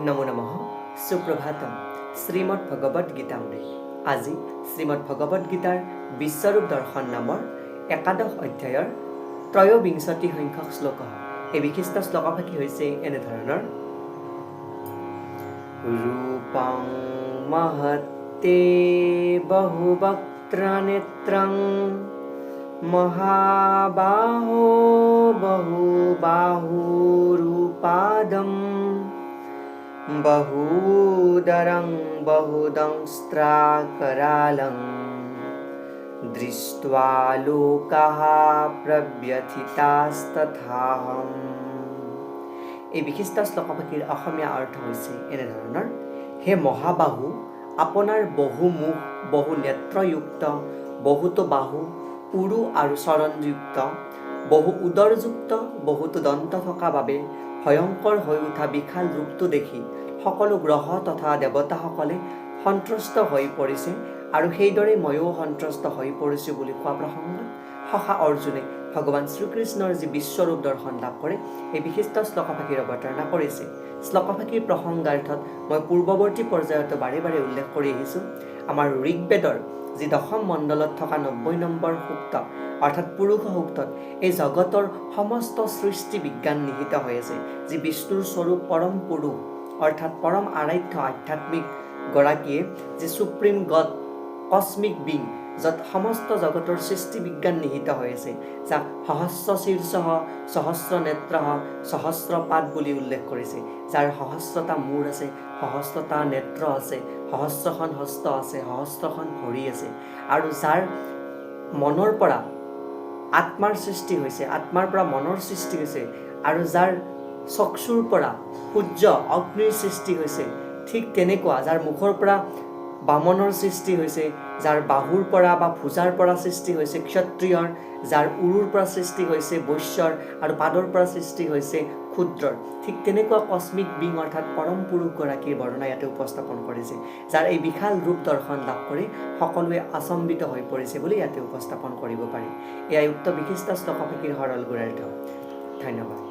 নমো নমঃ সুপ্ৰভাতম শ্ৰীমৎ ভগবত গীতামৃত আজি শ্ৰীমৎ ভগবত গীতাৰ বিশ্বৰূপ দৰ্শন নামৰ একাদশ অধ্যায়ৰ ত্ৰয়োবিংশতি সংখ্যক শ্লোক। এই বিশিষ্ট শ্লোকভাগী হৈছে এনেধৰণৰ: ৰূপং মহত্তে বহুবক্ত্ৰনেত্ৰং মহাবাহো বহুবাহুৰূপাদম বহুদৰং বহুদংস্ত্ৰাকৰালং দৃष्ट्वा লোকাঃ প্ৰব্যথিতাস্তথাহম। এই বিশিষ্ট শ্লোকভাগীৰ অসমীয়া অৰ্থ হৈছে এনেধৰণৰ: হে মহাবাহু, আপোনাৰ বহু মুখ, বহু নেত্ৰযুক্ত, বহুতো বাহু, উৰু আৰু চৰণযুক্ত, বহু উদৰযুক্ত, বহুতো দন্ত থকা বাবে ভয়ংকৰ হৈ উঠা বিশাল ৰূপটো দেখি সকলো গ্ৰহ তথা দেৱতাসকলে সন্তুষ্ট হৈ পৰিছে, আৰু সেইদৰে ময়ো সন্তুষ্ট হৈ পৰিছোঁ বুলি কোৱা প্ৰসংগত সখা অৰ্জুনে ভগৱান শ্ৰীকৃষ্ণৰ যি বিশ্বৰূপ দৰ্শন লাভ কৰে এই বিশিষ্ট শ্লোকভাগীৰ অৱতাৰণা কৰিছে। শ্লোকভাগীৰ প্ৰসংগাৰ্থত মই পূৰ্বৱৰ্তী পৰ্যায়তো বাৰে বাৰে উল্লেখ কৰি আহিছোঁ। আমাৰ ঋগ্বেদৰ যি দশম মণ্ডলত থকা 90 নম্বৰ সূক্ত অৰ্থাৎ পুৰুষ সূক্তত এই জগতৰ সমস্ত সৃষ্টি বিজ্ঞান নিহিত হৈ আছে, যি বিষ্ণুৰ স্বৰূপ পৰম পুৰুষ অৰ্থাৎ পৰম আৰাধ্য আধ্যাত্মিক গৰাকীয়ে যি সুপ্ৰিম গড কস্মিক বিং, য'ত সমস্ত জগতৰ সৃষ্টি বিজ্ঞান নিহিত হৈ আছে, যাক সহস্ৰ শীৰ্ষঃ সহস্ৰ নেত্ৰঃ সহস্ৰ পাদ বুলি উল্লেখ কৰিছে, যাৰ সহস্ৰটা মূৰ আছে, সহস্ৰটা নেত্ৰ আছে, সহস্ৰখন হস্ত আছে, সহস্ৰখন ভৰি আছে, আৰু যাৰ মনৰ পৰা আত্মাৰ সৃষ্টি হৈছে, আত্মাৰ পৰা মনৰ সৃষ্টি হৈছে, আৰু যাৰ চক্ষুৰ পৰা সূৰ্য অগ্নিৰ সৃষ্টি হৈছে, ঠিক তেনেকুৱা যাৰ মুখৰ পৰা বামনৰ সৃষ্টি হৈছে, যাৰ বাহুৰ পৰা বা ভুজাৰ পৰা সৃষ্টি হৈছে ক্ষত্ৰিয়ৰ, যাৰ উৰুৰ পৰা সৃষ্টি হৈছে বৈশ্যৰ, আৰু পাদৰ পৰা সৃষ্টি হৈছে ক্ষুদ্ৰৰ, ঠিক তেনেকুৱা কস্মিক বিং অৰ্থাৎ পৰম পুৰুষগৰাকীৰ বৰ্ণনা ইয়াতে উপস্থাপন কৰিছে, যাৰ এই বিশাল ৰূপ দৰ্শন লাভ কৰি সকলোৱে আচম্বিত হৈ পৰিছে বুলি ইয়াতে উপস্থাপন কৰিব পাৰি। এয়াই উক্ত বিশিষ্ট শ্লোকভাগীৰ সৰল গুণাৰ্থ। ধন্যবাদ।